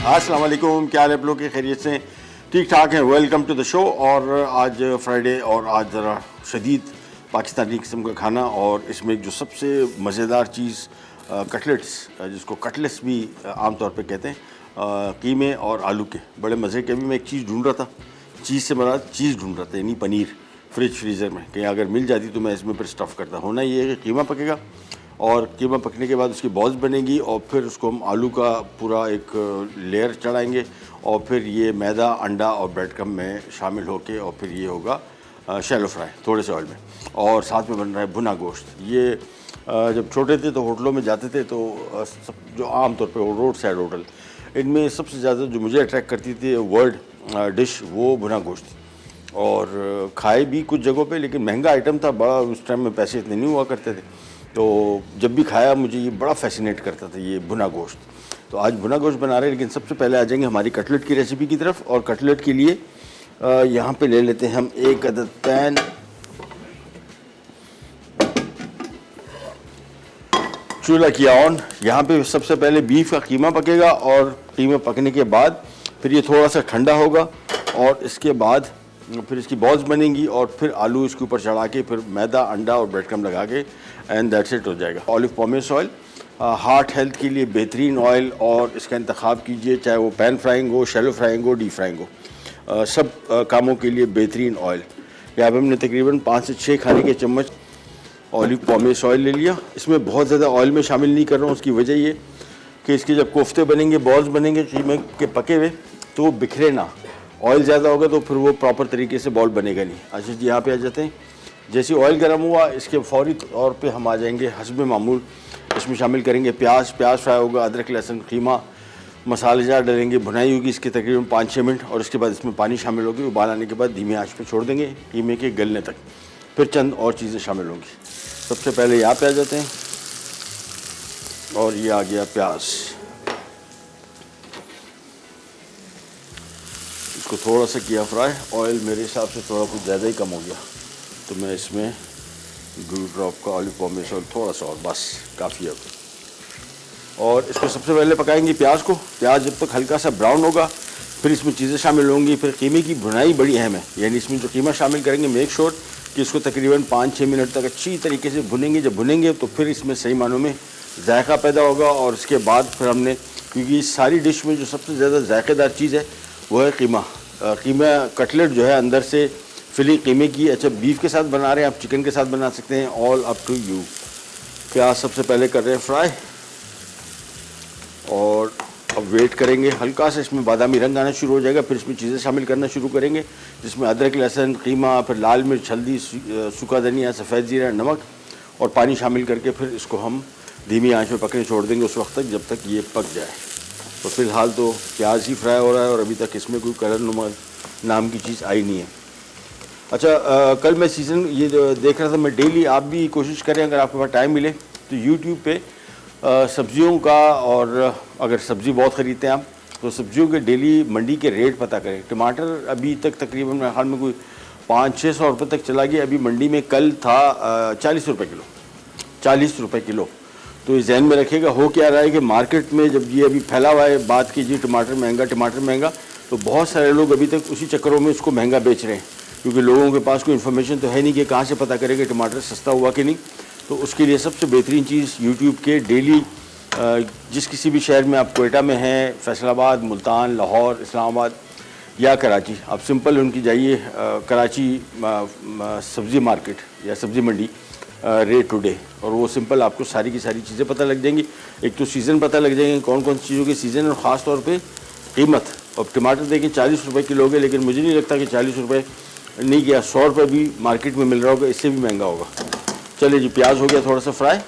अस्सलाम वालेकुम, क्या हाल है आप लोग के? खैरियत से ठीक ठाक हैं। Welcome to the show. और आज फ्राइडे और आज ज़रा शदीद पाकिस्तानी किस्म का खाना, और इसमें जो सबसे मज़ेदार चीज़ कटलेट्स, जिसको कटलेट्स भी आम तौर पे कहते हैं, कीमे और आलू के बड़े मज़े के। अभी मैं एक चीज़ ढूंढ रहा था, चीज़ से बना चीज़ ढूंढ रहा था, यानी पनीर फ्रीज़र में कहीं अगर मिल जाती तो मैं इसमें फिर स्टफ़ करता। होना ये है कि कीमा पकेगा और कीमा पकने के बाद उसकी बॉल्स बनेगी और फिर उसको हम आलू का पूरा एक लेयर चढ़ाएंगे और फिर ये मैदा, अंडा और ब्रेड क्रम्ब में शामिल होके और फिर ये होगा शैलो फ्राई थोड़े से ऑयल में। और साथ में बन रहा है भुना गोश्त। ये जब छोटे थे तो होटलों में जाते थे तो सब जो आम तौर पे रोड साइड होटल, इनमें सबसे ज़्यादा जो मुझे अट्रैक्ट करती थी वर्ल्ड डिश वो भुना गोश्त थी। और खाए भी कुछ जगहों पे, लेकिन महंगा आइटम था बड़ा, उस टाइम में पैसे इतने नहीं हुआ करते थे। तो जब भी खाया मुझे ये बड़ा फैसिनेट करता था ये भुना गोश्त। तो आज भुना गोश्त बना रहे हैं, लेकिन सबसे पहले आ जाएंगे हमारी कटलेट की रेसिपी की तरफ। और कटलेट के लिए यहाँ पे ले लेते हैं हम एक अदद पैन। चूल्हा किया ऑन। यहाँ पे सबसे पहले बीफ का कीमा पकेगा और कीमा पकने के बाद फिर ये थोड़ा सा ठंडा होगा और इसके बाद फिर इसकी बॉल्स बनेंगी और फिर आलू इसके ऊपर चढ़ा के फिर मैदा, अंडा और ब्रेड क्रम्ब लगा के एंड दैट्स इट हो जाएगा। ऑलिव पॉमेस ऑयल हार्ट हेल्थ के लिए बेहतरीन ऑयल, और इसका इंतखाब कीजिए, चाहे वो पैन फ्राइंग हो, शैलो फ्राइंग हो, डीप फ्राइंग हो, सब कामों के लिए बेहतरीन ऑयल। यहाँ पर हमने तकरीबन 5 से 6 खाने के चम्मच ऑलिव पॉमेस ऑयल ले लिया। इसमें बहुत ज़्यादा ऑयल में शामिल नहीं कर रहा हूँ, उसकी वजह ये कि इसके जब कोफ्ते बनेंगे, बॉल्स बनेंगे कीमे के पके हुए, तो वो बिखरे ना। ऑयल ज़्यादा होगा तो फिर वो प्रॉपर तरीके से बॉल बनेगा नहीं। अच्छा जी, यहाँ पे आ जाते हैं। जैसे ऑयल गर्म हुआ, इसके फौरी तौर पे हम आ जाएंगे हस्ब मामूल। इसमें शामिल करेंगे प्याज फ्राई होगा, अदरक लहसुन कीमा, मसाले जार डालेंगे, भुनाई होगी इसकी तकरीबन 5-6 मिनट, और उसके बाद इसमें पानी शामिल होगी। उबाल आने के बाद धीमी आंच पे छोड़ देंगे कीमे के गलने तक। फिर चंद और चीज़ें शामिल होंगी। सबसे पहले यहाँ पे आ जाते हैं, और ये आ गया प्याज। इसको थोड़ा सा किया फ्राई। ऑयल मेरे हिसाब से थोड़ा कुछ ज़्यादा ही कम हो गया, तो मैं इसमें 2 ड्रॉप का ऑलिव पॉमेस ऑयल थोड़ा सा, और बस काफ़ी है। और इसको सबसे पहले पकाएंगे प्याज को। प्याज जब तक हल्का सा ब्राउन होगा फिर इसमें चीज़ें शामिल होंगी। फिर कीमे की भुनाई बड़ी अहम है, यानी इसमें जो कीमा शामिल करेंगे मेक श्योर कि इसको तकरीबन 5-6 मिनट तक अच्छी तरीके से भुनेंगे। जब भुनेंगे तो फिर इसमें सही मानों में जायका पैदा होगा। और इसके बाद फिर हमने, क्योंकि इस सारी डिश में जो सबसे ज़्यादा जायकेदार चीज़ है वो है कीमा। कीमा कटलेट जो है अंदर से फिली कीमे की। अच्छा, बीफ के साथ बना रहे हैं आप, चिकन के साथ बना सकते हैं, ऑल अप टू यू। प्याज सबसे पहले कर रहे हैं फ्राई, और अब वेट करेंगे हल्का सा इसमें बादामी रंग आना शुरू हो जाएगा। फिर इसमें चीज़ें शामिल करना शुरू करेंगे, जिसमें अदरक लहसुन कीमा, फिर लाल मिर्च, हल्दी, सूखा धनिया, सफ़ेद जीरा, नमक और पानी शामिल करके फिर इसको हम धीमी आंच में पकने छोड़ देंगे उस वक्त तक जब तक ये पक जाए। तो फ़िलहाल तो प्याज ही फ्राई हो रहा है और अभी तक इसमें कोई कलर नुमा नाम की चीज़ आई नहीं है। अच्छा, कल मैं सीज़न ये देख रहा था मैं डेली, आप भी कोशिश करें अगर आपके पास टाइम मिले तो यूट्यूब पे सब्जियों का, और अगर सब्ज़ी बहुत ख़रीदते हैं आप तो सब्जियों के डेली मंडी के रेट पता करें। टमाटर अभी तक तकरीबन मेरे ख्याल में कोई 500-600 रुपये तक चला गया। अभी मंडी में कल था 40 रुपये किलो, 40 रुपये किलो। तो इस जहन में रखिएगा। हो क्या रहा है कि मार्केट में जब ये अभी फैला हुआ है बात कीजिए टमाटर महंगा, तो बहुत सारे लोग अभी तक उसी चक्करों में इसको महंगा बेच रहे हैं, क्योंकि लोगों के पास कोई इन्फॉर्मेशन तो है नहीं कि कहाँ से पता करें कि टमाटर सस्ता हुआ कि नहीं। तो उसके लिए सबसे बेहतरीन चीज़ यूट्यूब के डेली, जिस किसी भी शहर में आप कोयटा में हैं, फैसलाबाद, मुल्तान, लाहौर, इस्लामाबाद या कराची, आप सिंपल उनकी जाइए कराची सब्ज़ी मार्केट या सब्ज़ी मंडी रेट टुडे, और वो सिंपल आपको सारी की सारी चीज़ें पता लग जाएंगी। एक तो सीज़न पता लग जाएंगे कौन कौन सी चीज़ों के सीज़न, और ख़ास तौर पे कीमत। अब टमाटर देखिए 40 रुपये किलो हो गए, लेकिन मुझे नहीं लगता कि 40 रुपये नहीं गया, 100 रुपये भी मार्केट में मिल रहा होगा, इससे भी महंगा होगा। चलिए जी, प्याज हो गया थोड़ा सा फ्राई।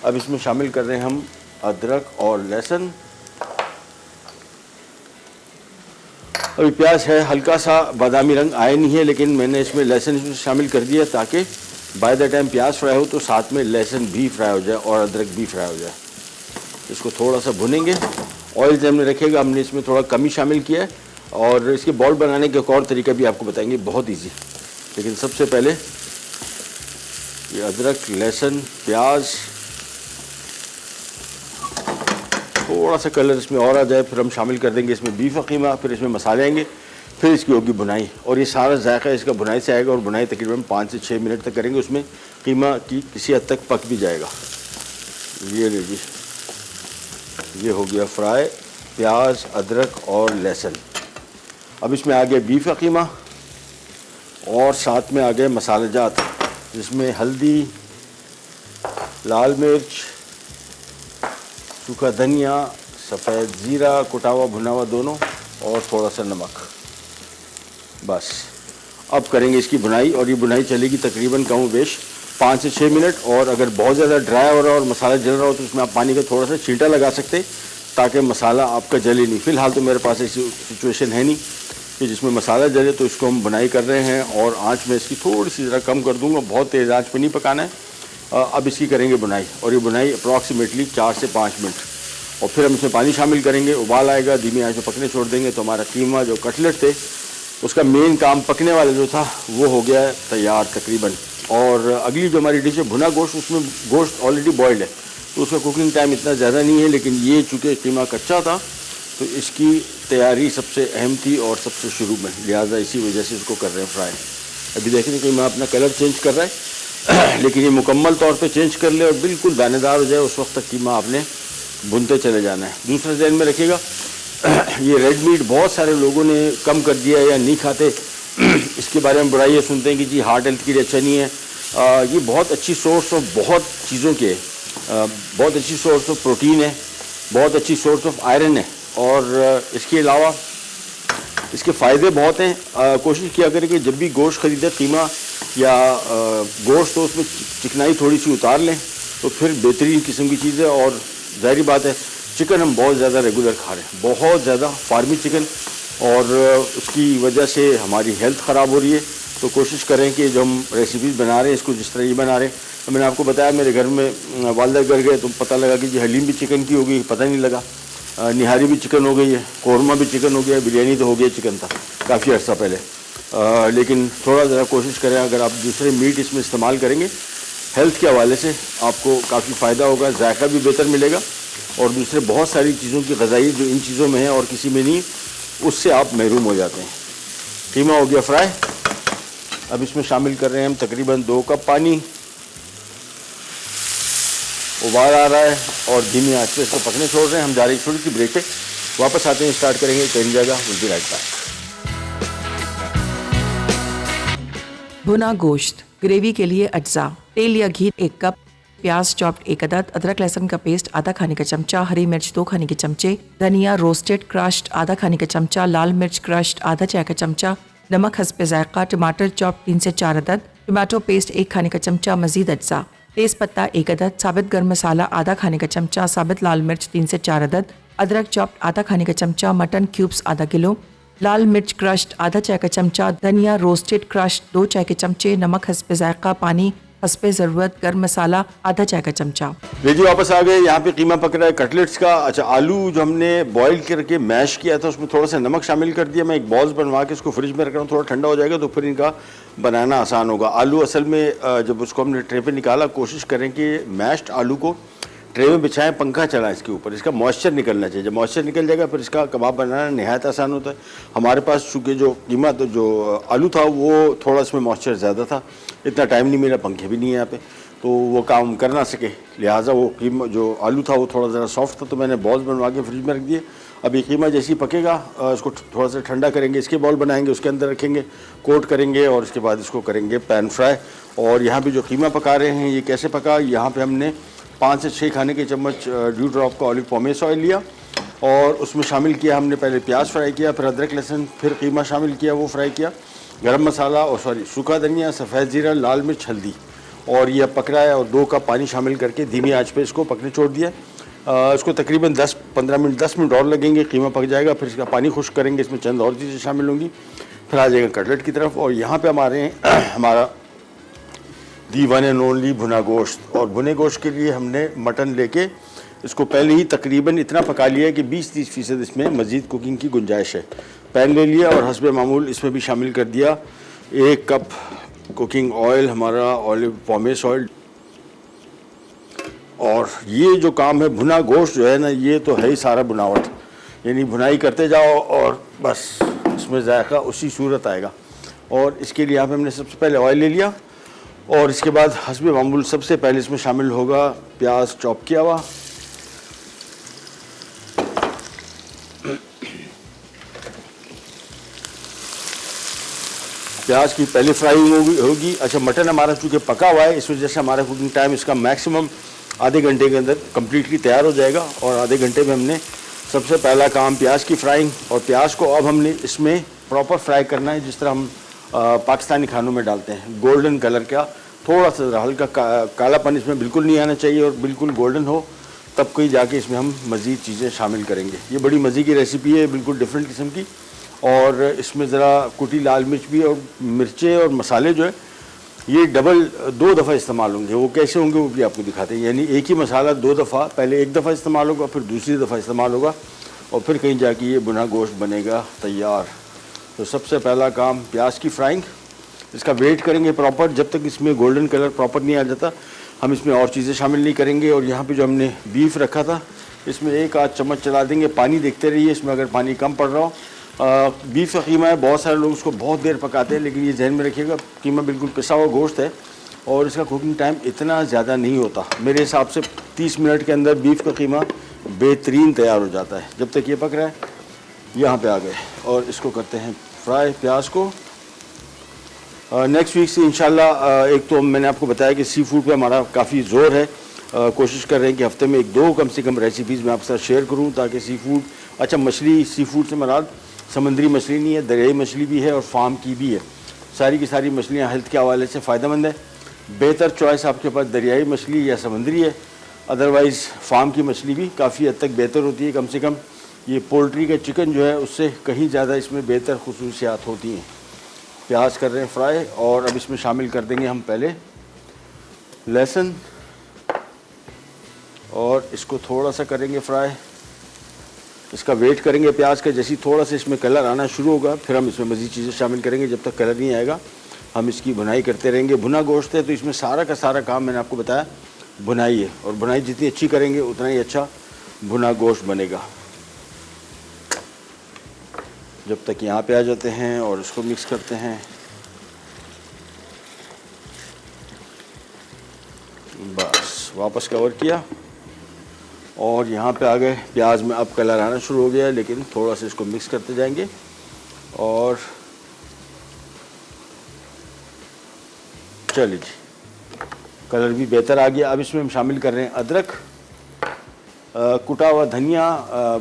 अब इसमें शामिल कर रहे हैं हम अदरक और लहसुन। अभी प्याज है हल्का सा बादामी रंग आया नहीं है, लेकिन मैंने इसमें लहसुन शामिल कर दिया ताकि बाय द टाइम प्याज फ्राई हो तो साथ में लहसुन भी फ्राई हो जाए और अदरक भी फ्राई हो जाए। इसको थोड़ा सा भुनेंगे। ऑयल जब हमने रखेगा, हमने इसमें थोड़ा कम ही शामिल किया है, और इसके बॉल बनाने का एक और तरीका भी आपको बताएंगे, बहुत ईजी। लेकिन सबसे पहले ये अदरक, लहसुन, प्याज थोड़ा सा कलर इसमें और आ जाए, फिर हम शामिल कर देंगे इसमें बीफ कीमा, फिर इसमें मसाले आएंगे, फिर इसकी होगी भुनाई। और ये सारा जायका इसका भुनाई से आएगा और भुनाई तकरीबन 5 से 6 मिनट तक करेंगे, उसमें कीमा की किसी हद तक पक भी जाएगा। ये लीजिए, ये हो गया फ्राई, प्याज, अदरक और लहसुन। अब इसमें आ गया बीफ का कीमा और साथ में आ गए मसाले जात, जिसमें हल्दी, लाल मिर्च, सूखा धनिया, सफ़ेद ज़ीरा, कुटा हुआ भुना हुआ दोनों, और थोड़ा सा नमक। बस अब करेंगे इसकी भुनाई, और ये भुनाई चलेगी तकरीबन कम बेश 5 से 6 मिनट। और अगर बहुत ज़्यादा ड्राई हो रहा हो और मसाला जल रहा हो तो इसमें आप पानी का थोड़ा सा छींटा लगा सकते, ताकि मसाला आपका जले नहीं। फ़िलहाल तो मेरे पास ऐसी सिचुएशन है नहीं कि जिसमें मसाला जले, तो इसको हम भुनाई कर रहे हैं और आँच में इसकी थोड़ी सी ज़रा कम कर दूँगा, बहुत तेज़ आँच पर नहीं पकाना है। अब इसकी करेंगे बुनाई, और ये बुनाई अप्रॉक्सीमेटली 4 से 5 मिनट, और फिर हम इसमें पानी शामिल करेंगे, उबाल आएगा, धीमी आंच में पकने छोड़ देंगे। तो हमारा कीमा जो कटलेट थे उसका मेन काम पकने वाला जो था वो हो गया है तैयार तकरीबन। और अगली जो हमारी डिश है भुना गोश्त, उसमें गोश्त ऑलरेडी बॉयल्ड है तो उसका कुकिंग टाइम इतना ज़्यादा नहीं है, लेकिन ये चूँकि कीमा कच्चा था तो इसकी तैयारी सबसे अहम थी और सबसे शुरू में, लिहाजा इसी वजह से इसको कर रहे हैं फ्राई। अभी देखें कीमा अपना कलर चेंज कर रहा है लेकिन ये मुकम्मल तौर पे चेंज कर ले और बिल्कुल दानेदार हो जाए, उस वक्त तक कीमा आपने भुनते चले जाना है। दूसरा ध्यान में रखिएगा, ये रेड मीट बहुत सारे लोगों ने कम कर दिया या नहीं खाते इसके बारे में बुराइयाँ सुनते हैं कि जी हार्ट हेल्थ के लिए अच्छा नहीं है। ये बहुत अच्छी सोर्स ऑफ बहुत चीज़ों के बहुत अच्छी सोर्स ऑफ प्रोटीन है, बहुत अच्छी सोर्स ऑफ आयरन है, और इसके अलावा इसके फ़ायदे बहुत हैं। कोशिश किया करें कि जब भी गोश्त ख़रीदें कीमा या गोश्त, तो उसमें चिकनाई थोड़ी सी उतार लें, तो फिर बेहतरीन किस्म की चीज़ है। और ज़ाहिर बात है चिकन हम बहुत ज़्यादा रेगुलर खा रहे हैं, बहुत ज़्यादा फार्मी चिकन, और उसकी वजह से हमारी हेल्थ ख़राब हो रही है। तो कोशिश करें कि जो हम रेसिपीज़ बना रहे हैं इसको जिस तरह ये बना रहे हैं। तो मैंने आपको बताया मेरे घर में वालदा घर गए तो पता लगा कि जी हलीम भी चिकन की हो गई, पता नहीं लगा, निहारी भी चिकन हो गई है, कौरमा भी चिकन हो गया, बिरयानी तो हो गया चिकन था काफ़ी अर्सा पहले। लेकिन थोड़ा ज़रा कोशिश करें, अगर आप दूसरे मीट इसमें इस्तेमाल करेंगे हेल्थ के हवाले से आपको काफ़ी फ़ायदा होगा, जायका भी बेहतर मिलेगा, और दूसरे बहुत सारी चीज़ों की ग़ज़ाई जो इन चीज़ों में है और किसी में नहीं, उससे आप महरूम हो जाते हैं। कीमा हो गया फ्राई, अब इसमें शामिल कर रहे हैं हम तकरीबन 2 कप पानी। उबाल आ रहा है और धीमी आंच पे इसको पकने छोड़ रहे हैं। हम जा रहे हैं छोटी सी ब्रेक पे, वापस आते हैं, स्टार्ट करेंगे कहीं जगह। Will be right back. भुना गोश्त ग्रेवी के लिए अज्जा: तेल या घी 1 कप, प्याज चॉप्ड 1 अदद, अदरक लहसुन का पेस्ट आधा खाने का चमचा, हरी मिर्च 2 खाने के चमचे, धनिया रोस्टेड क्रश्ड आधा खाने का चमचा, लाल मिर्च क्रश्ड आधा चाय का चमचा, नमक हस्बे जायका, टमाटर चॉप्ड 3 से 4 अदद, टमाटो पेस्ट 1 खाने का चमचा, मजीद अज्जा: तेज पत्ता 1 अदद, साबित गर्म मसाला आधा खाने का चमचा, साबित लाल मिर्च 3 से 4 अदद, अदरक चॉप्ड आधा खाने का चमचा, मटन क्यूब्स आधा किलो, लाल मिर्च क्रश्ड आधा चाय का चमचा, धनिया रोस्टेड क्रश्ड 2 चाय के चमचे, नमक हस्बे जायका, पानी हस्बे ज़रूरत, गर्म मसाला आधा चाय का चमचा। लीजिए वापस आ गए। यहाँ पे कीमा पक रहा है कटलेट्स का। अच्छा, आलू जो हमने बॉईल करके मैश किया था उसमें थोड़ा सा नमक शामिल कर दिया। मैं एक बॉल्स बनवा के इसको फ्रिज में रख रहा हूँ, थोड़ा ठंडा हो जाएगा तो फिर इनका बनाना आसान होगा। आलू असल में जब उसको हमने ट्रे पे निकाला, कोशिश करें कि मैश्ड आलू को ट्रे में बिछाएं, पंखा चलाएं इसके ऊपर, इसका मॉइस्चर निकलना चाहिए। जब मॉइस्चर निकल जाएगा फिर इसका कबाब बनाना नहायत आसान होता है। हमारे पास चूँकि जो कीमा तो जो आलू था वो थोड़ा इसमें मॉइस्चर ज़्यादा था, इतना टाइम नहीं मिला, पंखे भी नहीं है यहाँ पे, तो वो काम कर ना सके, लिहाजा वो कीमा जो आलू था वो थोड़ा ज़रा सॉफ्ट था, तो मैंने बॉल्स बनवा के फ्रिज में रख दिए। अब ये कीमा जैसे ही पकेगा इसको थोड़ा सा ठंडा करेंगे, इसके बॉल बनाएंगे, उसके अंदर रखेंगे, कोट करेंगे और इसके बाद इसको करेंगे पैन फ्राई। और यहाँ पे जो कीमा पका रहे हैं ये कैसे पका, यहाँ पे हमने 5 से 6 खाने के चम्मच ड्यू ड्रॉप का ऑलिव पॉमेस ऑयल लिया और उसमें शामिल किया हमने पहले प्याज फ्राई किया, फिर अदरक लहसुन, फिर कीमा शामिल किया, वो फ्राई किया, गरम मसाला और सूखा धनिया, सफ़ेद ज़ीरा, लाल मिर्च, हल्दी, और यह पक रहा है। और 2 कप पानी शामिल करके धीमी आंच पे इसको पकने छोड़ दिया। इसको तकरीबन 10 मिनट और लगेंगे, कीमा पक जाएगा, फिर इसका पानी खुश्क करेंगे, इसमें चंद और चीज़ें शामिल होंगी, फिर आ जाएगा कटलेट की तरफ। और यहाँ पे हमारे हमारा दी वन एंड ओनली भुना गोश्त। और भुने गोश्त के लिए हमने मटन लेके इसको पहले ही तकरीबन इतना पका लिया है कि 20-30% इसमें मज़ीद कुकिंग की गुंजाइश है। पैन ले लिया और हस्बे मामूल इसमें भी शामिल कर दिया 1 कप कुकिंग ऑयल, हमारा ऑलिव पॉमेस ऑयल, और ये जो काम है भुना गोश्त जो है ना, ये तो है ही सारा बुनावट, यानी भुनाई करते जाओ और बस इसमें जायका उसी सूरत आएगा। और इसके लिए यहाँ पे हमने सबसे पहले ऑयल ले लिया और इसके बाद हस्बे मामूल सबसे पहले इसमें शामिल होगा प्याज चॉप किया हुआ। प्याज की पहले फ्राई होगी। अच्छा, मटन हमारा चूँकि पका हुआ है, इस वजह से हमारा कुकिंग टाइम इसका मैक्सिमम आधे घंटे के अंदर कम्प्लीटली तैयार हो जाएगा। और आधे घंटे में हमने सबसे पहला काम प्याज की फ्राइंग, और प्याज को अब हमने इसमें प्रॉपर फ्राई करना है जिस तरह हम पाकिस्तानी खानों में डालते हैं, गोल्डन कलर का, थोड़ा सा हल्का कालापन इसमें बिल्कुल नहीं आना चाहिए और बिल्कुल गोल्डन हो, तब कहीं जाके इसमें हम मज़ीद चीज़ें शामिल करेंगे। ये बड़ी मज़े की रेसिपी है, बिल्कुल डिफरेंट किस्म की। और इसमें ज़रा कुटी लाल मिर्च भी और मिर्चें और मसाले जो है ये डबल 2 दफ़ा इस्तेमाल होंगे। वो कैसे होंगे वो भी आपको दिखाते हैं, यानी एक ही मसाला 2 दफ़ा, पहले 1 दफ़ा इस्तेमाल होगा, फिर दूसरी दफ़ा इस्तेमाल होगा और फिर कहीं जाके ये भुना गोश्त बनेगा तैयार। तो सबसे पहला काम प्याज की फ्राइंग, इसका वेट करेंगे प्रॉपर जब तक इसमें गोल्डन कलर प्रॉपर नहीं आ जाता, हम इसमें और चीज़ें शामिल नहीं करेंगे। और यहाँ पे जो हमने बीफ रखा था इसमें 1 आध चम्मच चला देंगे, पानी देखते रहिए इसमें अगर पानी कम पड़ रहा हो। बीफ का कीमा है, बहुत सारे लोग उसको बहुत देर पकाते हैं, लेकिन ये जहन में रखिएगा कीमा बिल्कुल पिसा हुआ गोश्त है और इसका कुकिंग टाइम इतना ज़्यादा नहीं होता। मेरे हिसाब से 30 मिनट के अंदर बीफ का कीमा बेहतरीन तैयार हो जाता है। जब तक ये पक रहा है, यहाँ पे आ गए और इसको करते हैं फ्राई प्याज को। नेक्स्ट वीक से इंशाल्लाह, एक तो मैंने आपको बताया कि सी फूड पे हमारा काफ़ी ज़ोर है, कोशिश कर रहे हैं कि हफ्ते में 1-2 कम से कम रेसिपीज़ मैं आपके साथ शेयर करूँ, ताकि सी फूड, अच्छा मछली, सी फूड से मराद समुद्री मछली नहीं है, दरियाई मछली भी है और फार्म की भी है। सारी की सारी मछलियाँ हेल्थ के हवाले से फ़ायदेमंद है। बेहतर चॉइस आपके पास दरियाई मछली या समुद्री है, अदरवाइज़ फार्म की मछली भी काफ़ी हद तक बेहतर होती है। कम से कम ये पोल्ट्री का चिकन जो है उससे कहीं ज़्यादा इसमें बेहतर खुसूसियात होती हैं। प्याज कर रहे हैं फ्राई और अब इसमें शामिल कर देंगे हम पहले लहसुन और इसको थोड़ा सा करेंगे फ्राई। इसका वेट करेंगे प्याज का, जैसे थोड़ा सा इसमें कलर आना शुरू होगा फिर हम इसमें मज़ीद चीज़ें शामिल करेंगे। जब तक कलर नहीं आएगा हम इसकी भुनाई करते रहेंगे। भुना गोश्त है तो इसमें सारा का सारा काम मैंने आपको बताया भुनाई है, और भुनाई जितनी अच्छी करेंगे उतना ही अच्छा भुना गोश्त बनेगा। जब तक यहाँ पे आ जाते हैं और इसको मिक्स करते हैं, बस वापस कवर किया और यहाँ पे आ गए। प्याज में अब कलर आना शुरू हो गया है, लेकिन थोड़ा सा इसको मिक्स करते जाएंगे और चलिए जी, कलर भी बेहतर आ गया। अब इसमें हम शामिल कर रहे हैं अदरक, कुटा हुआ धनिया,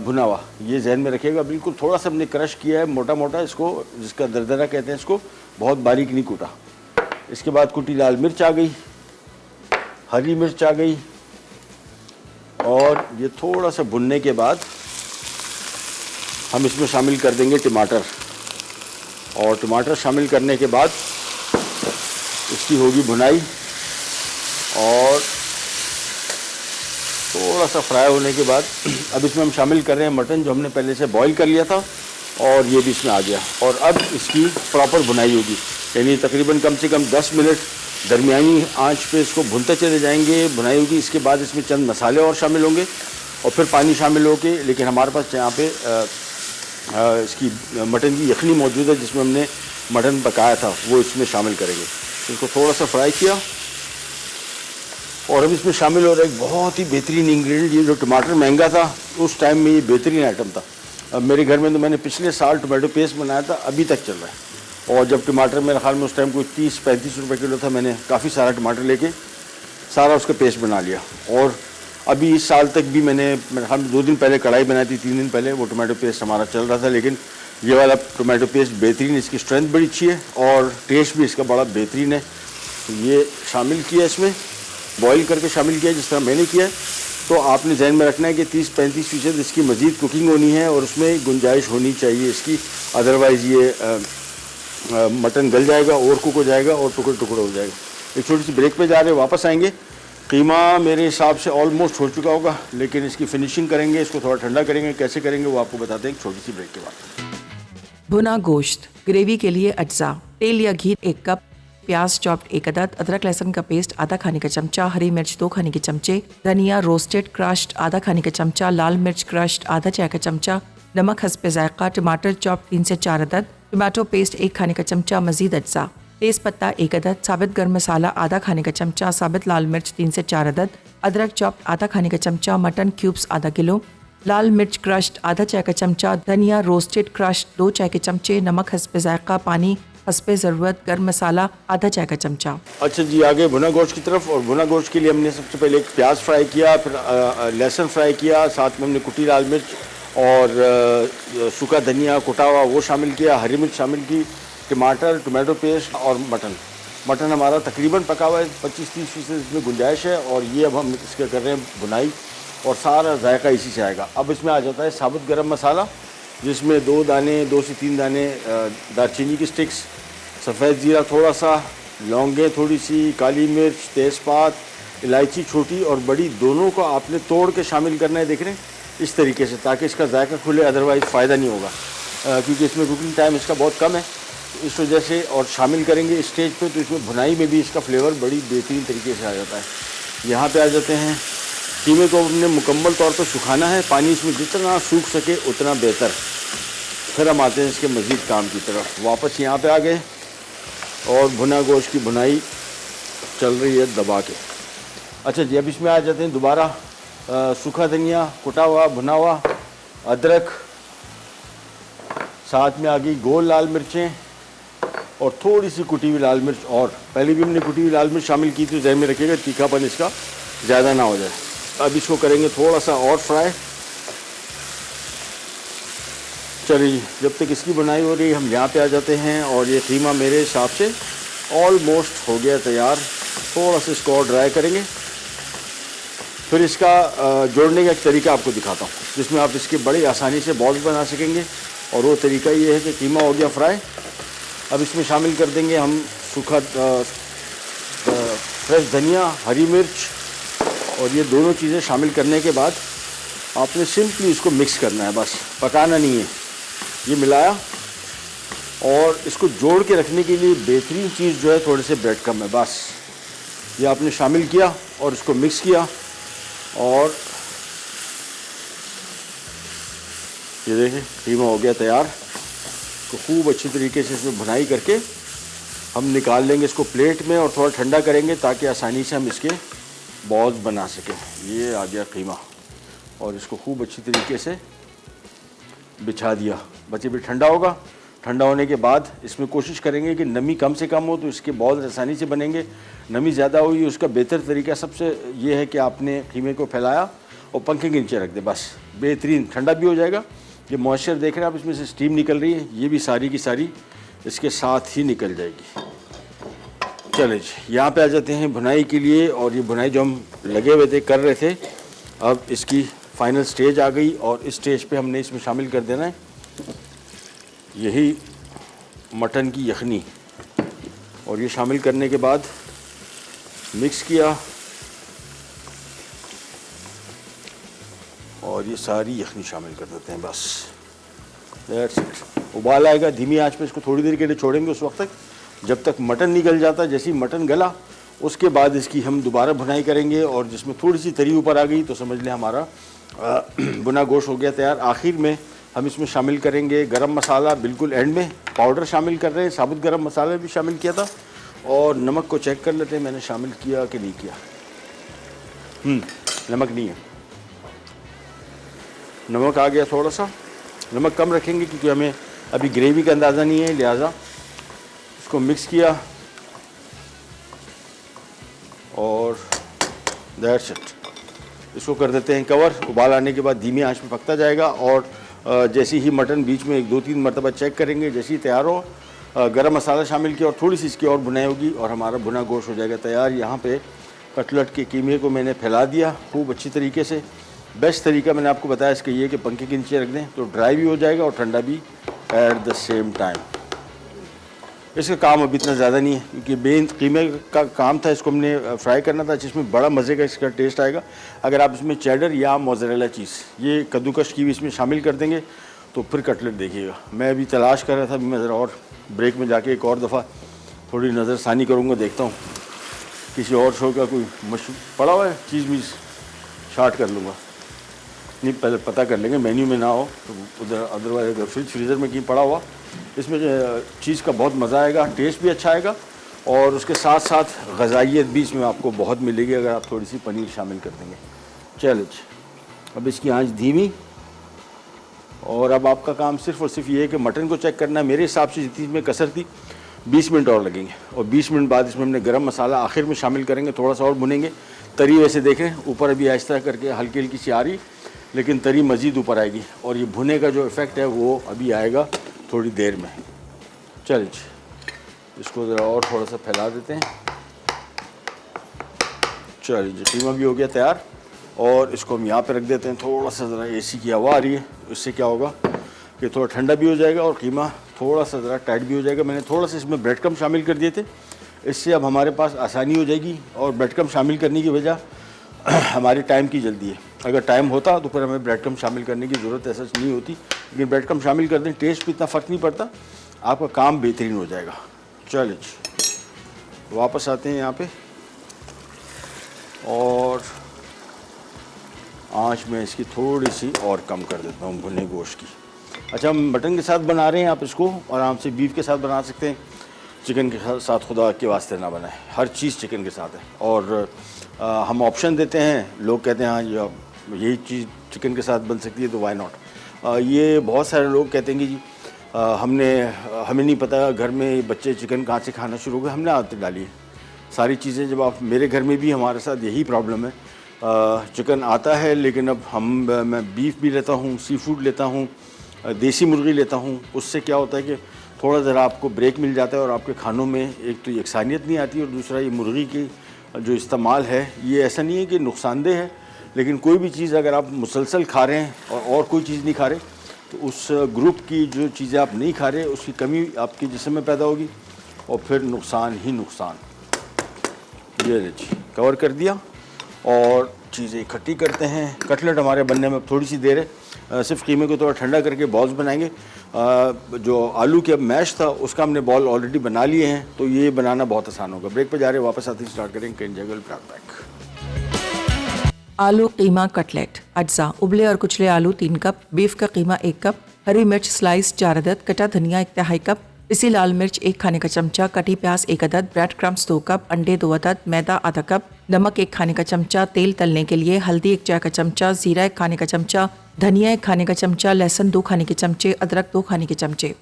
भुना हुआ। ये जहन में रखिएगा, बिल्कुल थोड़ा सा हमने क्रश किया है मोटा मोटा इसको, जिसका दरदरा कहते हैं इसको, बहुत बारीक नहीं कूटा। इसके बाद कुटी लाल मिर्च आ गई, हरी मिर्च आ गई और ये थोड़ा सा भुनने के बाद हम इसमें शामिल कर देंगे टमाटर, और टमाटर शामिल करने के बाद इसकी होगी भुनाई और थोड़ा सा फ्राई होने के बाद अब इसमें हम शामिल कर रहे हैं मटन जो हमने पहले से बॉईल कर लिया था, और ये भी इसमें आ गया। और अब इसकी प्रॉपर भुनाई होगी, यानी तकरीबन कम से कम 10 मिनट दरमियानी आंच पे इसको भूनते चले जाएंगे, भुनाई होगी। इसके बाद इसमें चंद मसाले और शामिल होंगे और फिर पानी शामिल होके, लेकिन हमारे पास यहाँ पे इसकी मटन की यखनी मौजूद है जिसमें हमने मटन पकाया था, वो इसमें शामिल करेंगे। इसको थोड़ा सा फ्राई किया और अब इसमें शामिल हो रहा है एक बहुत ही बेहतरीन इंग्रेडिएंट। ये जो टमाटर महंगा था उस टाइम में ये बेहतरीन आइटम था। अब मेरे घर में तो मैंने पिछले साल टमाटो पेस्ट बनाया था, अभी तक चल रहा है। और जब टमाटर मेरे ख्याल में उस टाइम कोई 30-35 रुपये किलो था, मैंने काफ़ी सारा टमाटर लेके सारा उसका पेस्ट बना लिया। और अभी इस साल तक भी मैंने मेरे ख्याल में 2 दिन पहले कढ़ाई बनाई थी, 3 दिन पहले वो टमाटो पेस्ट हमारा चल रहा था। लेकिन ये वाला टमाटो पेस्ट बेहतरीन, इसकी स्ट्रेंथ बड़ी अच्छी है और टेस्ट भी इसका बड़ा बेहतरीन है। तो ये शामिल किया, इसमें बॉईल करके शामिल किया जिस तरह मैंने किया है। तो आपने जहन में रखना है कि 30-35% इसकी मज़ीद कुकिंग होनी है और उसमें गुंजाइश होनी चाहिए इसकी, अदरवाइज़ ये मटन गल जाएगा, और कुक हो जाएगा और टुकड़े टुकड़े हो जाएगा। एक छोटी सी ब्रेक पे जा रहे हैं, वापस आएंगे। कीमा मेरे हिसाब से ऑलमोस्ट हो चुका होगा, लेकिन इसकी फिनिशिंग करेंगे, इसको थोड़ा ठंडा करेंगे। कैसे करेंगे वो आपको बताते हैं एक छोटी सी ब्रेक के बाद। भुना गोश्त ग्रेवी के लिए अज्जा: तेल या घी 1 कप, प्याज चॉप्ड 1 अदद, अदरक लहसुन का पेस्ट आधा खाने का चमचा, हरी मिर्च 2 खाने के चमचे, धनिया रोस्टेड क्रश्ड आधा खाने का चमचा, लाल मिर्च क्रश्ड आधा चाय का चमचा, नमक हस्बे जायका, टमाटर चॉप्ड 3 से 4 अदद, टमाटो पेस्ट 1 खाने का चमचा, मजीद अज्जा, तेज पत्ता 1 अदद, साबित गर्म मसाला आधा खाने का चमचा, साबित लाल मिर्च 3 से 4 अदद, अदरक चॉप्ड आधा खाने का चमचा, मटन क्यूब्स आधा किलो, लाल मिर्च क्रश्ड आधा चाय का चमचा, धनिया रोस्टेड क्रश्ड 2 चाय के चमचे, नमक हस्बे जायका, पानी हस्बे ज़रूरत, गर्म मसाला आधा चाय का चमचा। अच्छा जी, आगे भुना गोश्त की तरफ। और भुना गोश्त के लिए हमने सबसे पहले एक प्याज फ्राई किया, फिर लहसुन फ्राई किया, साथ में हमने कुटी लाल मिर्च और सूखा धनिया कुटा हुआ वो शामिल किया, हरी मिर्च शामिल की, टमाटर टमाटो पेस्ट और मटन हमारा तकरीबन पका हुआ है, 25-30% इसमें गुंजाइश है। और ये अब हम इसके कर रहे हैं भुनाई और सारा जायका इसी से आएगा। अब इसमें आ जाता है साबुत गरम मसाला, जिसमें 2 से 3 दाने दालचीनी की स्टिक्स, सफ़ेद ज़ीरा थोड़ा सा, लौंगे थोड़ी सी, काली मिर्च, तेज़पात, इलायची छोटी और बड़ी दोनों को आपने तोड़ के शामिल करना है, देख रहे हैं इस तरीके से, ताकि इसका जायका खुले, अदरवाइज़ फ़ायदा नहीं होगा क्योंकि इसमें कुकिंग टाइम इसका बहुत कम है, इस वजह से। और शामिल करेंगे इस स्टेज पे तो इसमें भुनाई में भी इसका फ्लेवर बड़ी बेहतरीन तरीके से आ जाता है। यहाँ पे आ जाते हैं, कीमे को हमने मुकम्मल तौर पर सुखाना है, पानी इसमें जितना सूख सके उतना बेहतर। फिर हम आते हैं इसके मज़ीद काम की तरफ। वापस यहाँ पे आ गए और भुना गोश्त की भुनाई चल रही है दबा के। अच्छा जी, अब इसमें आ जाते हैं दोबारा सूखा धनिया कुटा हुआ भुना हुआ, अदरक, साथ में आ गई गोल लाल मिर्चें और थोड़ी सी कुटी हुई लाल मिर्च। और पहले भी हमने कुटी हुई लाल मिर्च शामिल की थी, ज़हन में रखिएगा तीखापन इसका ज़्यादा ना हो जाए। अब इसको करेंगे थोड़ा सा और फ्राई। चलिए, जब तक इसकी बनाई हो रही हम यहाँ पे आ जाते हैं और ये कीमा मेरे हिसाब से ऑलमोस्ट हो गया तैयार। थोड़ा सा इसको और ड्राई करेंगे, फिर इसका जोड़ने का एक तरीका आपको दिखाता हूँ जिसमें आप इसके बड़ी आसानी से बॉल्स बना सकेंगे। और वो तरीका ये है कि कीमा हो गया फ्राई, अब इसमें शामिल कर देंगे हम सूखा फ्रेश धनिया, हरी मिर्च और ये दोनों चीज़ें शामिल करने के बाद आपने सिंपली इसको मिक्स करना है, बस पकाना नहीं है। ये मिलाया और इसको जोड़ के रखने के लिए बेहतरीन चीज़ जो है थोड़े से ब्रेड क्रम्ब है, बस ये आपने शामिल किया और इसको मिक्स किया। और ये देखें कीमा हो गया तैयार। तो खूब अच्छी तरीके से इसमें भुनाई करके हम निकाल लेंगे इसको प्लेट में और थोड़ा ठंडा करेंगे ताकि आसानी से हम इसके बॉल्स बना सकें। ये आ गया कीमा और इसको खूब अच्छी तरीके से बिछा दिया। बस ये भी ठंडा होगा। ठंडा होने के बाद इसमें कोशिश करेंगे कि नमी कम से कम हो तो इसके बॉल्स आसानी से बनेंगे। नमी ज़्यादा हुई उसका बेहतर तरीका सबसे ये है कि आपने कीमे को फैलाया और पंखे के नीचे रख दे, बस बेहतरीन ठंडा भी हो जाएगा। ये मॉइस्चर देख रहे हैं आप, इसमें से स्टीम निकल रही है, ये भी सारी की सारी इसके साथ ही निकल जाएगी। चले जी, यहाँ पे आ जाते हैं भुनाई के लिए। और ये भुनाई जो हम लगे हुए थे कर रहे थे, अब इसकी फाइनल स्टेज आ गई और इस स्टेज पे हमने इसमें शामिल कर देना है यही मटन की यखनी। और ये शामिल करने के बाद मिक्स किया और ये सारी यखनी शामिल कर देते हैं, बस दैट्स इट। उबाल आएगा, धीमी आंच पे इसको थोड़ी देर के लिए छोड़ेंगे उस वक्त तक जब तक मटन नहीं गल जाता। जैसे ही मटन गला उसके बाद इसकी हम दोबारा भुनाई करेंगे और जिसमें थोड़ी सी तरी ऊपर आ गई तो समझ लें हमारा भुना गोश्त हो गया तैयार। आखिर में हम इसमें शामिल करेंगे गरम मसाला, बिल्कुल एंड में पाउडर शामिल कर रहे हैं, साबुत गरम मसाला भी शामिल किया था। और नमक को चेक कर लेते हैं मैंने शामिल किया कि नहीं किया। नमक नहीं है, नमक आ गया थोड़ा सा। नमक कम रखेंगे क्योंकि हमें अभी ग्रेवी का अंदाज़ा नहीं है, लिहाजा इसको मिक्स किया और दैट्स इट। इसको कर देते हैं कवर। उबाल आने के बाद धीमी आंच में पकता जाएगा और जैसे ही मटन बीच में 1-2-3 मरतबा चेक करेंगे, जैसे ही तैयार हो गरम मसाला शामिल किया और थोड़ी सी इसकी और भुनाई होगी और हमारा भुना गोश्त हो जाएगा तैयार। यहाँ पे कटलेट के कीमे को मैंने फैला दिया खूब अच्छी तरीके से। बेस्ट तरीका मैंने आपको बताया इसका ये कि पंखे के नीचे रख दें तो ड्राई भी हो जाएगा और ठंडा भी एट द सेम टाइम। इसका काम अभी इतना ज़्यादा नहीं है क्योंकि मेन कीमे का काम था, इसको हमने फ्राई करना था जिसमें बड़ा मज़े का इसका टेस्ट आएगा। अगर आप इसमें चेडर या मोज़रेला चीज़ ये कद्दूकश की भी इसमें शामिल कर देंगे तो फिर कटलेट देखिएगा। मैं अभी तलाश कर रहा था, अभी मैं ज़रा और ब्रेक में जाके एक और दफ़ा थोड़ी नज़रसानी करूँगा, देखता हूँ किसी और शो का कोई पड़ा हुआ है चीज़ वीज़ शार्ट कर लूँगा। नहीं, पहले पता कर लेंगे मेन्यू में ना हो तो उधर, अदरवाइज अगर फ्रीज़र में कहीं पड़ा हुआ, इसमें चीज़ का बहुत मज़ा आएगा, टेस्ट भी अच्छा आएगा और उसके साथ साथ ग़ज़ाइयत भी इसमें आपको बहुत मिलेगी अगर आप थोड़ी सी पनीर शामिल कर देंगे। चलो अब इसकी आंच धीमी, और अब आपका काम सिर्फ़ और सिर्फ ये है कि मटन को चेक करना है। मेरे हिसाब से जितनी इसमें कसर थी 20 मिनट और लगेंगे, और 20 मिनट बाद इसमें हमने गरम मसाला आखिर में शामिल करेंगे, थोड़ा सा और भुनेंगे। तरी वैसे देखें ऊपर अभी आहिस्ता करके हल्की हल्की सी आ रही, लेकिन तरी मज़ीद ऊपर आएगी और ये भुने का जो इफ़ेक्ट है वो अभी आएगा थोड़ी देर में। चलिए इसको ज़रा और थोड़ा सा फैला देते हैं। चलिए कीमा भी हो गया तैयार, और इसको हम यहाँ पे रख देते हैं। थोड़ा सा ज़रा एसी की हवा आ रही है, इससे क्या होगा कि थोड़ा ठंडा भी हो जाएगा और कीमा थोड़ा सा ज़रा टाइट भी हो जाएगा। मैंने थोड़ा सा इसमें ब्रेड क्रम शामिल कर दिए थे, इससे अब हमारे पास आसानी हो जाएगी। और ब्रेड क्रम शामिल करने की वजह हमारी टाइम की जल्दी है। अगर टाइम होता तो फिर हमें ब्रेड क्रम शामिल करने की ज़रूरत ऐसा नहीं होती, लेकिन ब्रेड क्रम शामिल कर दें, टेस्ट भी इतना फ़र्क नहीं पड़ता, आपका काम बेहतरीन हो जाएगा। चलिए वापस आते हैं यहाँ पे, और आँच में इसकी थोड़ी सी और कम कर देता हूँ भुने गोश्त की। अच्छा, हम मटन के साथ बना रहे हैं, आप इसको आराम से बीफ के साथ बना सकते हैं, चिकन के साथ खुदा के वास्ते ना बनाएं। हर चीज़ चिकन के साथ है, और हम ऑप्शन देते हैं। लोग कहते हैं हाँ यही चीज़ चिकन के साथ बन सकती है तो वाई नॉट। ये बहुत सारे लोग कहते हैं कि जी हमें नहीं पता घर में बच्चे चिकन कहाँ से खाना शुरू हो गए, हमने आदत डाली है सारी चीज़ें। जब आप, मेरे घर में भी हमारे साथ यही प्रॉब्लम है, चिकन आता है लेकिन अब मैं बीफ भी लेता हूँ, सी फूड लेता हूँ, देसी मुर्गी लेता हूँ। उससे क्या होता है कि थोड़ा ज़रा आपको ब्रेक मिल जाता है और आपके खानों में एक तो यकसानियत नहीं आती, और दूसरा ये मुर्गी की जो इस्तेमाल है ये ऐसा नहीं है कि नुकसानदेह है, लेकिन कोई भी चीज़ अगर आप मुसलसल खा रहे हैं और कोई चीज़ नहीं खा रहे तो उस ग्रुप की जो चीज़ें आप नहीं खा रहे उसकी कमी आपके जिस्म में पैदा होगी और फिर नुकसान ही नुकसान। ये जी कवर कर दिया, और चीज़ें इकट्ठी करते हैं। कटलेट हमारे बनने में थोड़ी सी देर है, सिर्फ कीमे को थोड़ा ठंडा करके बॉल्स बनाएंगे। जो आलू के अब मैश था उसका हमने बॉल ऑलरेडी बना लिए हैं, तो ये बनाना बहुत आसान होगा। ब्रेक पे जा रहे हैं, वापस आते ही स्टार्ट करेंगे। Can juggle pack. आलू कीमा कटलेट अज्जा: उबले और कुचले आलू 3 कप, बीफ का कीमा 1 कप, हरी मिर्च स्लाइस 4 अदद, कटा धनिया 1/2 कप, पिसी लाल मिर्च 1 खाने का चमचा, कटी प्याज 1 अदद, ब्रेड क्रम्स 2 कप, अंडे 2 अदद, मैदा आधा कप, नमक 1 खाने का चमचा, तेल तलने के लिए, हल्दी 1 चाय का चमचा, जीरा 1 खाने का चमचा, धनिया 1 खाने का चमचा, लहसुन 2 खाने के चमचे, अदरक 2 खाने के चमचे।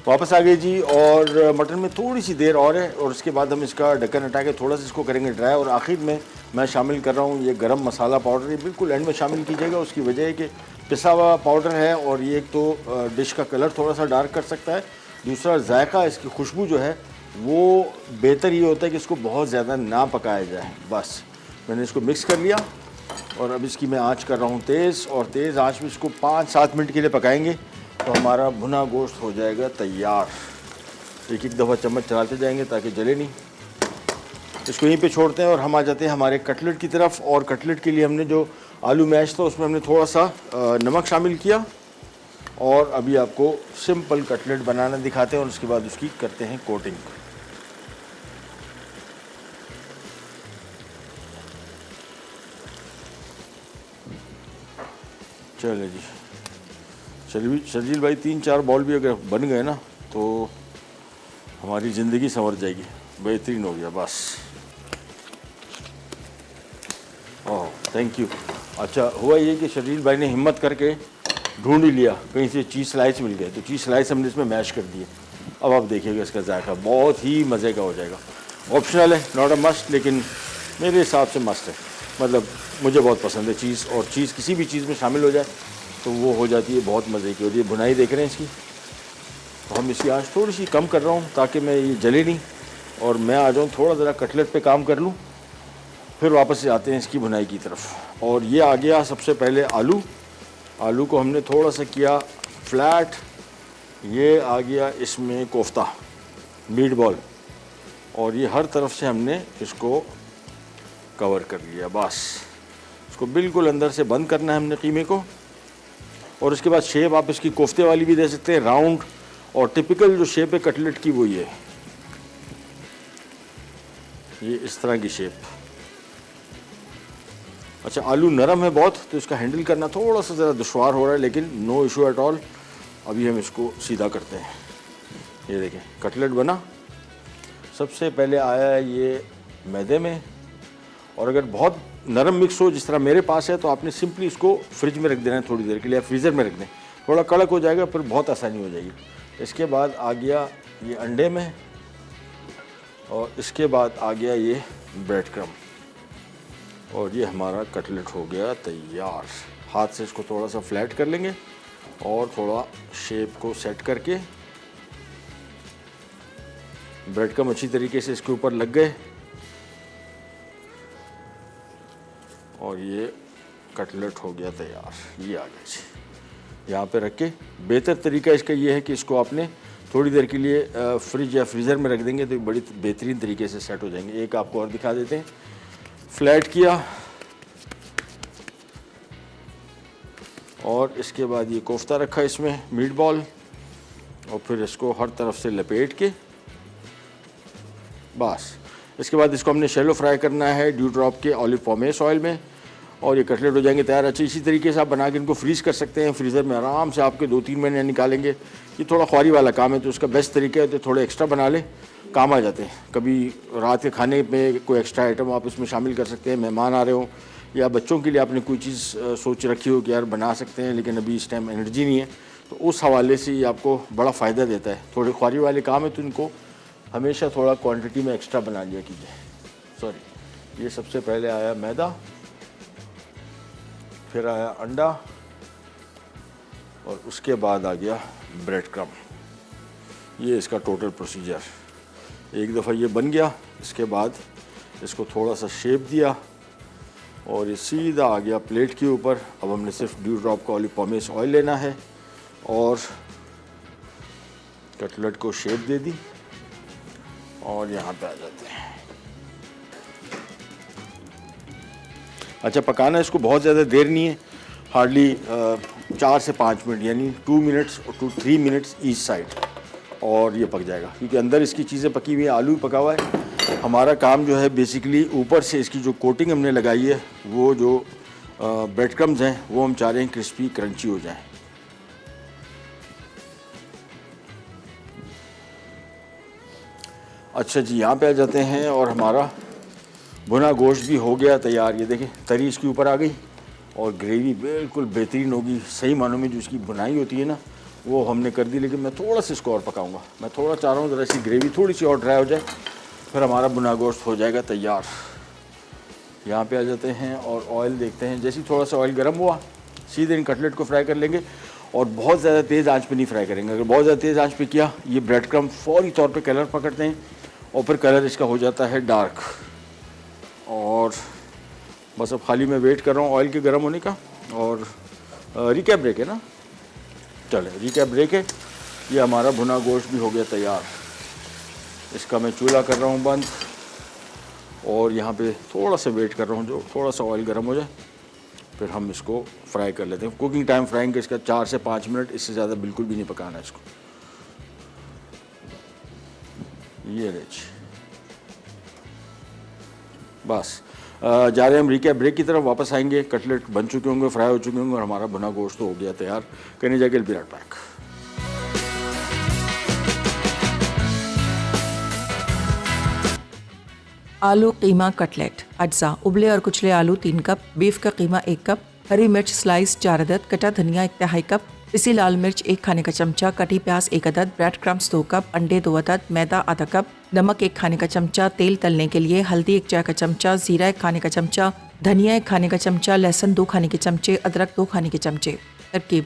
वापस आ गए जी, और मटन में थोड़ी सी देर और है, और उसके बाद हम इसका ढक्कन हटा के थोड़ा सा इसको करेंगे ड्राई। और आखिर में मैं शामिल कर रहा हूँ ये गरम मसाला पाउडर, ये बिल्कुल एंड में शामिल कीजिएगा। उसकी वजह है कि पिसा हुआ पाउडर है, और ये एक तो डिश का कलर थोड़ा सा डार्क कर सकता है, दूसरा जायका, इसकी खुशबू जो है वो बेहतर ये होता है कि इसको बहुत ज़्यादा ना पकाया जाए। बस मैंने इसको मिक्स कर लिया, और अब इसकी मैं आँच कर रहा हूँ तेज़, और तेज़ आँच में इसको 5-7 मिनट के लिए पकाएंगे तो हमारा भुना गोश्त हो जाएगा तैयार। एक एक दफ़ा चम्मच चलाते जाएंगे ताकि जले नहीं। इसको यहीं पे छोड़ते हैं और हम आ जाते हैं हमारे कटलेट की तरफ। और कटलेट के लिए हमने जो आलू मैश था उसमें हमने थोड़ा सा नमक शामिल किया, और अभी आपको सिंपल कटलेट बनाना दिखाते हैं और उसके बाद उसकी करते हैं कोटिंग। चलिए जी, शर्जील भाई 3-4 बॉल भी अगर बन गए ना तो हमारी ज़िंदगी संवर जाएगी, बेहतरीन हो गया। बस ओह थैंक यू। अच्छा हुआ ये कि शर्जील भाई ने हिम्मत करके ढूंढ ही लिया, कहीं से चीज़ स्लाइस मिल गए, तो चीज़ स्लाइस हमने इसमें मैश कर दिए। अब आप देखिएगा इसका जायका बहुत ही मज़े का हो जाएगा। ऑप्शनल है, नॉट अ मस्ट, लेकिन मेरे हिसाब से मस्ट है। मतलब मुझे बहुत पसंद है चीज़, और चीज़ किसी भी चीज़ में शामिल हो जाए तो वो हो जाती है बहुत मज़े की। और ये भुनाई देख रहे हैं इसकी, तो हम इसकी आँच थोड़ी सी कम कर रहा हूँ ताकि मैं ये जले नहीं, और मैं आ जाऊँ थोड़ा ज़रा कटलेट पे काम कर लूँ, फिर वापस से आते हैं इसकी भुनाई की तरफ। और ये आ गया सबसे पहले आलू को हमने थोड़ा सा किया फ्लैट, ये आ गया इसमें कोफ्ता मीट बॉल, और ये हर तरफ से हमने इसको कवर कर लिया। बस इसको बिल्कुल अंदर से बंद करना है हमने कीमे को। और उसके बाद शेप आप इसकी कोफ्ते वाली भी दे सकते हैं, राउंड, और टिपिकल जो शेप है कटलेट की वो ये ये इस तरह की शेप। अच्छा, आलू नरम है बहुत, तो इसका हैंडल करना थोड़ा सा ज़रा दुश्वार हो रहा है, लेकिन नो इशू एट ऑल। अभी हम इसको सीधा करते हैं। ये देखें, कटलेट बना। सबसे पहले आया है ये मैदे में, और अगर बहुत नरम मिक्स हो जिस तरह मेरे पास है, तो आपने सिंपली इसको फ्रिज में रख देना है थोड़ी देर के लिए, या फ्रीज़र में रख दें। थोड़ा कड़क हो जाएगा, फिर बहुत आसानी हो जाएगी। इसके बाद आ गया ये अंडे में, और इसके बाद आ गया ये ब्रेड क्रम, और ये हमारा कटलेट हो गया तैयार। हाथ से इसको थोड़ा सा फ्लैट कर लेंगे और थोड़ा शेप को सेट करके, ब्रेड क्रम अच्छी तरीके से इसके ऊपर लग गए, और ये कटलेट हो गया तैयार। ये आ गया जी, यहाँ पे रख के। बेहतर तरीका इसका ये है कि इसको आपने थोड़ी देर के लिए फ्रिज या फ्रीज़र में रख देंगे तो बड़ी बेहतरीन तरीके से सेट हो जाएंगे। एक आपको और दिखा देते हैं। फ्लैट किया, और इसके बाद ये कोफ्ता रखा इसमें, मीट बॉल, और फिर इसको हर तरफ से लपेट के बस। इसके बाद इसको हमने शैलो फ्राई करना है ड्यू ड्रॉप के ऑलिव पॉमेस ऑयल में, और ये कटलेट हो जाएंगे तैयार। अच्छा, इसी तरीके से आप बना के इनको फ्रीज़ कर सकते हैं फ्रीज़र में, आराम से आपके 2-3 महीने निकालेंगे। ये थोड़ा ख्वारी वाला काम है, तो उसका बेस्ट तरीका है तो थोड़े एक्स्ट्रा बना लें, काम आ जाते हैं। कभी रात के खाने में कोई एक्स्ट्रा आइटम आप इसमें शामिल कर सकते हैं, मेहमान आ रहे हो, या बच्चों के लिए आपने कोई चीज़ सोच रखी हो कि यार बना सकते हैं, लेकिन अभी इस टाइम एनर्जी नहीं है, तो उस हवाले से ये आपको बड़ा फ़ायदा देता है। थोड़े ख्वारी वाले काम है तो इनको हमेशा थोड़ा क्वांटिटी में एक्स्ट्रा बना लिया कीजिए। सॉरी, ये सबसे पहले आया मैदा, फिर आया अंडा, और उसके बाद आ गया ब्रेड क्रम। ये इसका टोटल प्रोसीजर। एक दफ़ा ये बन गया, इसके बाद इसको थोड़ा सा शेप दिया, और ये सीधा आ गया प्लेट के ऊपर। अब हमने सिर्फ ड्यू ड्रॉप का ऑलिव पॉमेस ऑयल लेना है, और कटलेट को शेप दे दी, और यहाँ पे आ जाते हैं। अच्छा, पकाना इसको बहुत ज़्यादा देर नहीं है, हार्डली 4 से 5 मिनट, यानी 2 minutes to 3 minutes each side, और ये पक जाएगा, क्योंकि अंदर इसकी चीज़ें पकी हुई है, आलू पका हुआ है। हमारा काम जो है बेसिकली ऊपर से इसकी जो कोटिंग हमने लगाई है, वो जो ब्रेड क्रम्स हैं, वो हम चाह रहे हैं क्रिस्पी क्रंची हो जाए। अच्छा जी, यहाँ पे आ जाते हैं, और हमारा भुना गोश्त भी हो गया तैयार। ये देखें, तरी इसके ऊपर आ गई, और ग्रेवी बिल्कुल बेहतरीन होगी। सही मानों में जो इसकी बुनाई होती है ना, वो हमने कर दी, लेकिन मैं थोड़ा सा इसको और पकाऊंगा। मैं थोड़ा चाह रहा हूँ ज़रा सी ग्रेवी थोड़ी सी और ड्राई हो जाए, फिर हमारा भुना गोश्त हो जाएगा तैयार। यहाँ पे आ जाते हैं, और ऑयल देखते हैं। जैसे ही थोड़ा सा ऑयल गर्म हुआ, सीधे इन कटलेट को फ्राई कर लेंगे, और बहुत ज़्यादा तेज़ आंच पे नहीं फ्राई करेंगे। अगर बहुत ज़्यादा तेज़ आंच पे किया, ये ब्रेड क्रम्ब फौरी तौर पे कलर पकड़ते हैं, और फिर कलर इसका हो जाता है डार्क। और बस अब खाली मैं वेट कर रहा हूँ ऑयल के गर्म होने का। और रिकैप ब्रेक है ना, चले रिकैप ब्रेक है। ये हमारा भुना गोश्त भी हो गया तैयार। इसका मैं चूल्हा कर रहा हूँ बंद, और यहाँ पे थोड़ा सा वेट कर रहा हूँ जो थोड़ा सा ऑयल गर्म हो जाए, फिर हम इसको फ्राई कर लेते हैं। कुकिंग टाइम फ्राइंग का इसका 4 से 5 मिनट, इससे ज़्यादा बिल्कुल भी नहीं पकाना इसको। ये रिच बस जा रहे हैं हम रिकैप ब्रेक की तरफ। वापस आएंगे, कटलेट बन चुके होंगे, फ्राई हो चुके होंगे, और हमारा भुना गोश्त तो हो गया तैयार। कहने जाके विल बी राइट बैक। आलू कीमा कटलेट अज्जा। उबले और कुचले आलू 3 कप, बीफ का कीमा 1 कप, हरी मिर्च स्लाइस 4 अदद, कटा धनिया 1/2 कप, पिसी लाल मिर्च 1 खाने का चमचा, कटी प्याज 1 अदद, ब्रेड क्रम्स 2 कप, अंडे 2 अदद, मैदा आधा कप, नमक 1 खाने का चमचा, तेल तलने के लिए, हल्दी 1 चाय का चमचा, जीरा 1 खाने का चमचा, धनिया 1 खाने का चमचा, लहसुन 2 खाने के चमचे, अदरक 2 खाने के चमचे। तरकीब: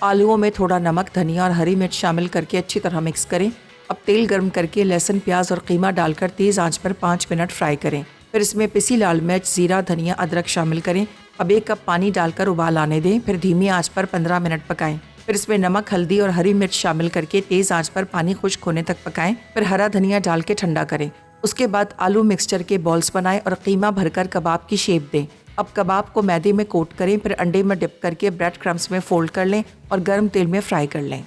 आलूओं में थोड़ा नमक, धनिया और हरी मिर्च शामिल करके अच्छी तरह मिक्स करें। अब तेल गर्म करके लहसुन, प्याज और कीमा डालकर तेज़ आंच पर 5 मिनट फ्राई करें। फिर इसमें पिसी लाल मिर्च, जीरा, धनिया, अदरक शामिल करें। अब 1 कप पानी डालकर उबाल आने दें, फिर धीमी आंच पर 15 मिनट पकाएं। फिर इसमें नमक, हल्दी और हरी मिर्च शामिल करके तेज़ आंच पर पानी खुश्क होने तक पकाएं। फिर हरा धनिया डाल के ठंडा करें। उसके बाद आलू मिक्सचर के बॉल्स बनाएं और कीमा भरकर कबाब की शेप दें। अब कबाब को मैदे में कोट करें, फिर अंडे में डिप करके ब्रेड क्रम्स में फोल्ड कर लें और गर्म तेल में फ्राई कर लें।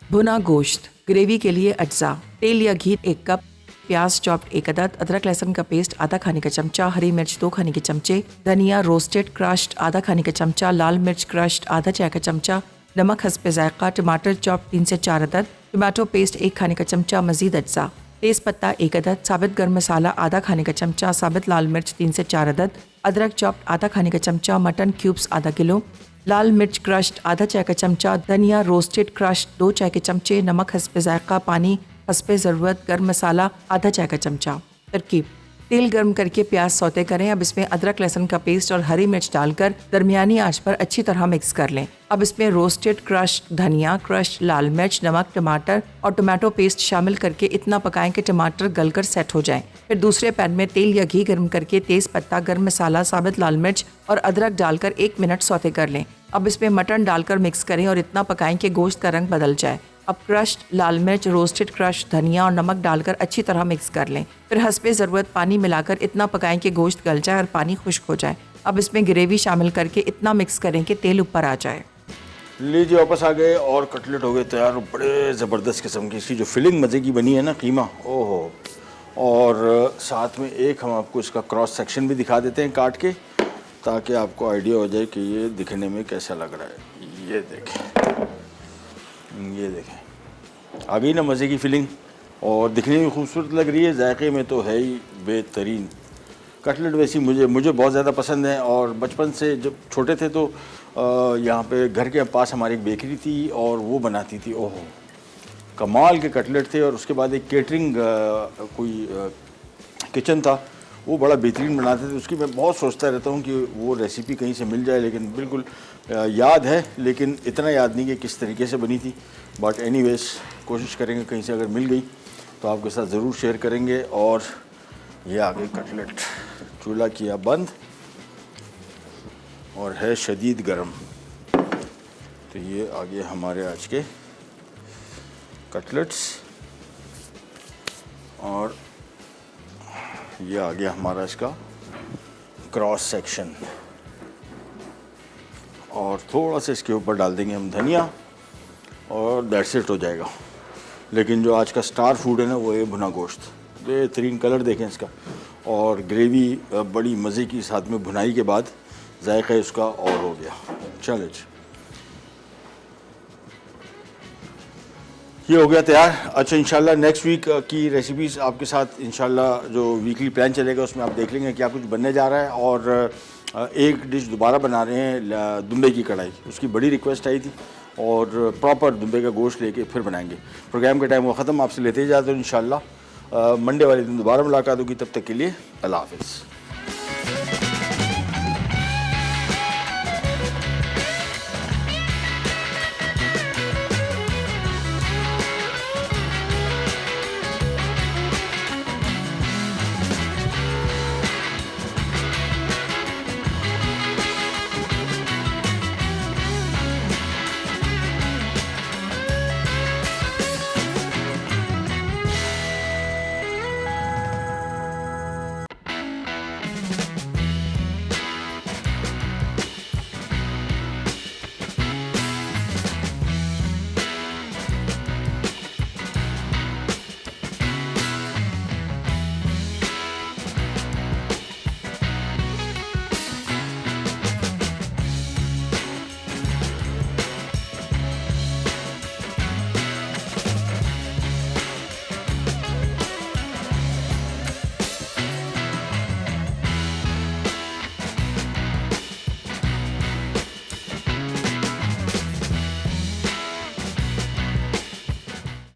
भुना गोश्त ग्रेवी के लिए अज्जा: तेल या घी 1 कप, प्याज चॉप्ड 1 अदद, अदरक लहसुन का पेस्ट आधा खाने का चमचा, हरी मिर्च 2 खाने के चमचे, धनिया रोस्टेड क्रश्ड आधा खाने का चमचा, लाल मिर्च क्रश्ड आधा चाय का चमचा, नमक हस्ब जायका, टमाटर चॉप्ड 3 से 4 अदद, टमाटो पेस्ट 1 खाने का चमचा, मजीद अज्जा, तेज पत्ता 1 अदद, साबित गर्म मसाला आधा खाने का चमचा, साबित लाल मिर्च 3 से 4 अदद, अदरक चॉप्ड आधा खाने का चमचा, मटन क्यूब्स आधा किलो, लाल मिर्च क्रश्ड आधा चाय का चमचा, धनिया रोस्टेड क्रश्ड 2 चाय के चमचे, नमक हस्ब जायका, पानी हस्ब ज़रूरत, गर्म मसाला आधा चाय का चमचा। तरकीब: तेल गर्म करके प्याज सौते करें। अब इसमें अदरक लहसुन का पेस्ट और हरी मिर्च डालकर दरमियानी आंच पर अच्छी तरह मिक्स कर लें। अब इसमें रोस्टेड क्रश्ड धनिया, क्रश्ड लाल मिर्च, नमक, टमाटर और टमाटो पेस्ट शामिल करके इतना पकाएं कि टमाटर गलकर सेट हो जाएं। फिर दूसरे पैन में तेल या घी गर्म करके तेज पत्ता, गर्म मसाला, साबित लाल मिर्च और अदरक डालकर 1 मिनट सौते कर लें। अब इसमें मटन डालकर मिक्स करें और इतना पकाएं कि गोश्त का रंग बदल जाए। अब क्रश्ड लाल मिर्च, रोस्टेड क्रश्ड धनिया और नमक डालकर अच्छी तरह मिक्स कर लें। फिर हस्बे ज़रूरत पानी मिलाकर इतना पकाएं कि गोश्त गल जाए और पानी खुश्क हो जाए। अब इसमें ग्रेवी शामिल करके इतना मिक्स करें कि तेल ऊपर आ जाए। लीजिए वापस आ गए और कटलेट हो गए तैयार। बड़े ज़बरदस्त किस्म की इसकी जो फिलिंग मज़े की बनी है ना, कीमा, ओहो। और साथ में एक हम आपको इसका क्रॉस सेक्शन भी दिखा देते हैं काट के, ताकि आपको आइडिया हो जाए कि ये दिखने में कैसा लग रहा है। ये देखें, ये देखें, आ गई ना मज़े की फीलिंग और दिखने में खूबसूरत लग रही है। जायके में तो है ही बेहतरीन। कटलेट वैसी मुझे बहुत ज़्यादा पसंद है और बचपन से जब छोटे थे तो यहाँ पे घर के पास हमारी एक बेकरी थी और वो बनाती थी। ओहो, कमाल के कटलेट थे। और उसके बाद एक केटरिंग कोई किचन था, वो बड़ा बेहतरीन बनाते थे। उसकी मैं बहुत सोचता रहता हूँ कि वो रेसिपी कहीं से मिल जाए, लेकिन बिल्कुल याद है, लेकिन इतना याद नहीं कि किस तरीके से बनी थी। बट एनीवेज कोशिश करेंगे कहीं से अगर मिल गई तो आपके साथ ज़रूर शेयर करेंगे। और ये आ गई कटलेट, चूल्हा किया बंद और है शदीद गर्म। तो ये आ गए हमारे आज के कटलेट्स और ये आ गया हमारा इसका क्रॉस सेक्शन। और थोड़ा सा इसके ऊपर डाल देंगे हम धनिया और दैट्स इट हो जाएगा। लेकिन जो आज का स्टार फूड है ना, वो है भुना गोश्त। बेहतरीन कलर देखें इसका और ग्रेवी बड़ी मज़े की, साथ में भुनाई के बाद जायका इसका और हो गया। चलो जी, ये हो गया तैयार। अच्छा, इंशाल्लाह नेक्स्ट वीक की रेसिपीज़ आपके साथ इंशाल्लाह जो वीकली प्लान चलेगा उसमें आप देख लेंगे क्या कुछ बनने जा रहा है। और एक डिश दोबारा बना रहे हैं, दुम्बे की कढ़ाई। उसकी बड़ी रिक्वेस्ट आई थी और प्रॉपर दुम्बे का गोश्त लेके फिर बनाएंगे। प्रोग्राम का टाइम वो ख़त्म, आपसे लेते ही जाते हैं। इंशाल्लाह मंडे वाले दिन दोबारा मुलाकात होगी। तब तक के लिए अल्लाह हाफ़िज़।